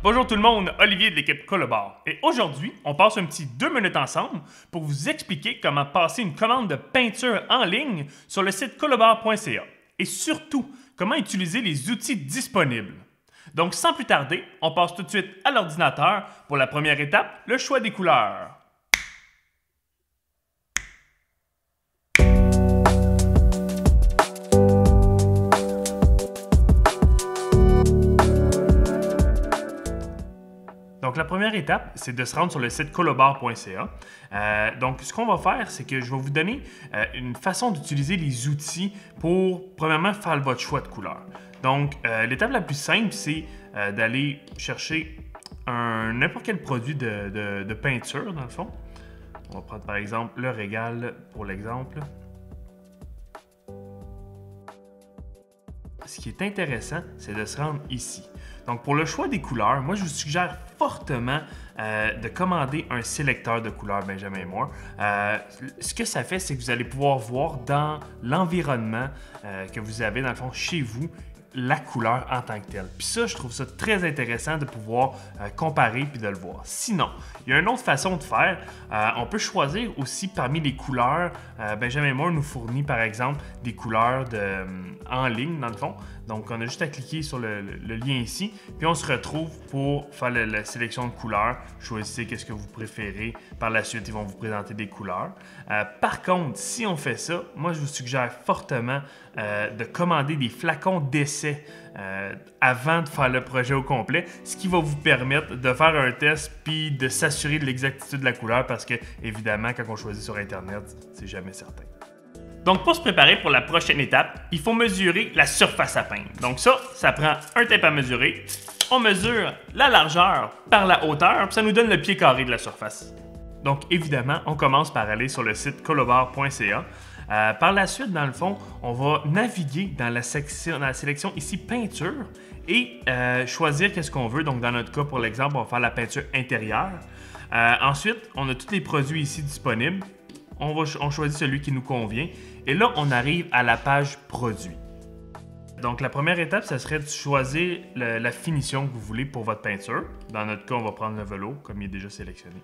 Bonjour tout le monde, Olivier de l'équipe Colabor. Et aujourd'hui, on passe un petit 2 minutes ensemble pour vous expliquer comment passer une commande de peinture en ligne sur le site colabor.ca. Et surtout, comment utiliser les outils disponibles. Donc sans plus tarder, on passe tout de suite à l'ordinateur pour la première étape, le choix des couleurs. Donc, la première étape, c'est de se rendre sur le site colabor.ca. Donc, ce qu'on va faire, c'est que je vais vous donner une façon d'utiliser les outils pour, premièrement, faire votre choix de couleur. Donc, l'étape la plus simple, c'est d'aller chercher n'importe quel produit de peinture, dans le fond. On va prendre, par exemple, le Régal pour l'exemple. Ce qui est intéressant, c'est de se rendre ici. Donc, pour le choix des couleurs, moi, je vous suggère fortement de commander un sélecteur de couleurs Benjamin Moore. Ce que ça fait, c'est que vous allez pouvoir voir dans l'environnement que vous avez, dans le fond, chez vous, la couleur en tant que telle. Puis ça, je trouve ça très intéressant de pouvoir comparer puis de le voir. Sinon, il y a une autre façon de faire. On peut choisir aussi parmi les couleurs. Benjamin Moore nous fournit par exemple des couleurs en ligne dans le fond. Donc, on a juste à cliquer sur le lien ici, puis on se retrouve pour faire la sélection de couleurs. Choisissez qu'est-ce que vous préférez. Par la suite, ils vont vous présenter des couleurs. Par contre, si on fait ça, moi, je vous suggère fortement de commander des flacons d'essai avant de faire le projet au complet, ce qui va vous permettre de faire un test puis de s'assurer de l'exactitude de la couleur parce que, évidemment, quand on choisit sur Internet, c'est jamais certain. Donc, pour se préparer pour la prochaine étape, il faut mesurer la surface à peindre. Donc ça prend un tape à mesurer. On mesure la largeur par la hauteur, puis ça nous donne le pied carré de la surface. Donc, évidemment, on commence par aller sur le site colabor.ca. Par la suite, dans le fond, on va naviguer dans la sélection ici peinture et choisir qu'est-ce qu'on veut. Donc, dans notre cas, pour l'exemple, on va faire la peinture intérieure. Ensuite, on a tous les produits ici disponibles. On choisit celui qui nous convient. Et là, on arrive à la page produit. Donc, la première étape, ça serait de choisir la finition que vous voulez pour votre peinture. Dans notre cas, on va prendre le velours, comme il est déjà sélectionné.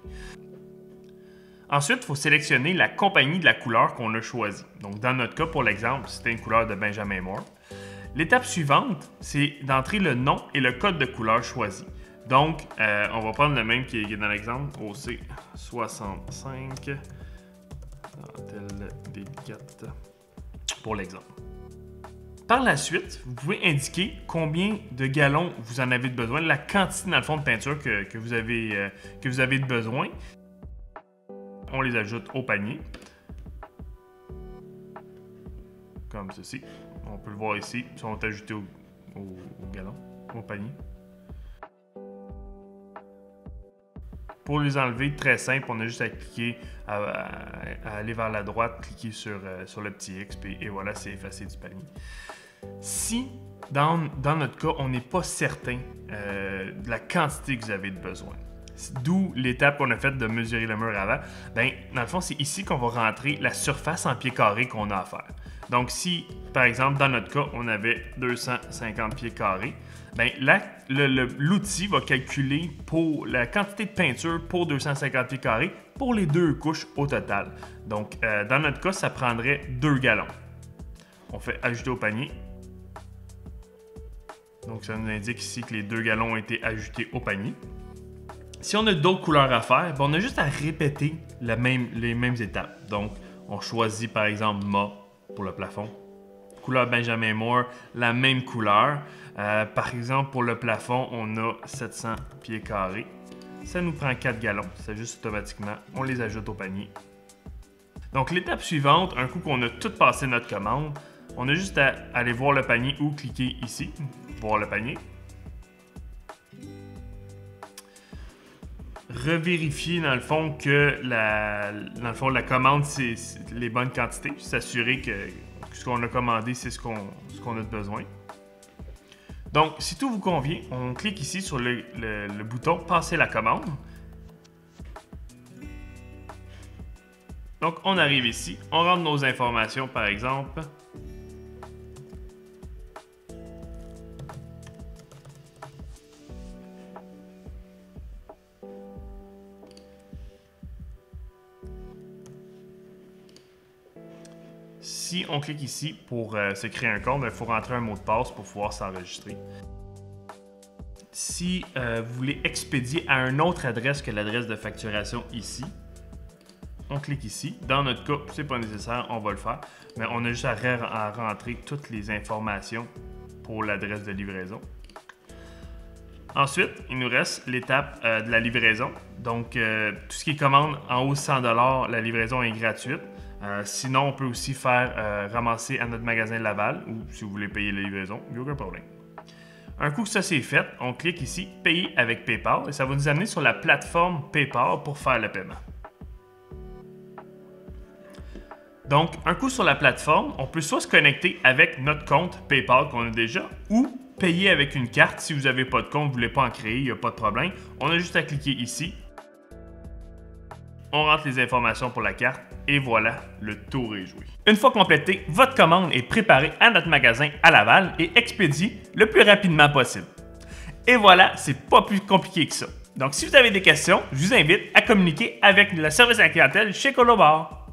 Ensuite, il faut sélectionner la compagnie de la couleur qu'on a choisie. Donc, dans notre cas, pour l'exemple, c'était une couleur de Benjamin Moore. L'étape suivante, c'est d'entrer le nom et le code de couleur choisi. Donc, on va prendre le même qui est dans l'exemple, OC65. Dentelle délicate pour l'exemple. Par la suite, vous pouvez indiquer combien de gallons vous en avez besoin, la quantité dans le fond de peinture que vous avez de besoin. On les ajoute au panier. Comme ceci. On peut le voir ici, ils sont ajoutés au gallon, au panier. Pour les enlever, très simple, on a juste à cliquer, à aller vers la droite, cliquer sur le petit X, et voilà, c'est effacé du panier. Si, dans notre cas, on n'est pas certain de la quantité que vous avez de besoin, d'où l'étape qu'on a faite de mesurer le mur avant, bien, dans le fond, c'est ici qu'on va rentrer la surface en pieds carrés qu'on a à faire. Donc, si, par exemple, dans notre cas, on avait 250 pieds carrés, bien, l'outil va calculer pour la quantité de peinture pour 250 pieds carrés pour les deux couches au total. Donc, dans notre cas, ça prendrait 2 gallons. On fait ajouter au panier. Donc, ça nous indique ici que les 2 gallons ont été ajoutés au panier. Si on a d'autres couleurs à faire, bien, on a juste à répéter les mêmes étapes. Donc, on choisit par exemple mat pour le plafond. Couleur Benjamin Moore, la même couleur. Par exemple, pour le plafond, on a 700 pieds carrés. Ça nous prend 4 gallons. C'est juste automatiquement, on les ajoute au panier. Donc, l'étape suivante, un coup qu'on a tout passé notre commande, on a juste à aller voir le panier ou cliquer ici, voir le panier. Revérifier dans le fond que la commande, c'est les bonnes quantités. S'assurer que ce qu'on a commandé, c'est ce qu'on a de besoin. Donc, si tout vous convient, on clique ici sur le bouton « Passer la commande ». Donc, on arrive ici, on rentre nos informations, par exemple. Si on clique ici pour se créer un compte, il faut rentrer un mot de passe pour pouvoir s'enregistrer. Si vous voulez expédier à une autre adresse que l'adresse de facturation ici, on clique ici. Dans notre cas, c'est pas nécessaire, on va le faire. Mais on a juste à rentrer toutes les informations pour l'adresse de livraison. Ensuite, il nous reste l'étape de la livraison. Donc, tout ce qui est commande en haut de 100 $, la livraison est gratuite. Sinon, on peut aussi faire ramasser à notre magasin Laval ou si vous voulez payer la livraison, il n'y a aucun problème. Un coup que ça c'est fait, on clique ici « Payer avec PayPal » et ça va nous amener sur la plateforme PayPal pour faire le paiement. Donc, un coup sur la plateforme, on peut soit se connecter avec notre compte PayPal qu'on a déjà ou payer avec une carte. Si vous n'avez pas de compte, vous ne voulez pas en créer, il n'y a pas de problème. On a juste à cliquer ici. On rentre les informations pour la carte et voilà, le tour est joué. Une fois complété, votre commande est préparée à notre magasin à Laval et expédiée le plus rapidement possible. Et voilà, c'est pas plus compliqué que ça. Donc, si vous avez des questions, je vous invite à communiquer avec le service à la clientèle chez Colobar.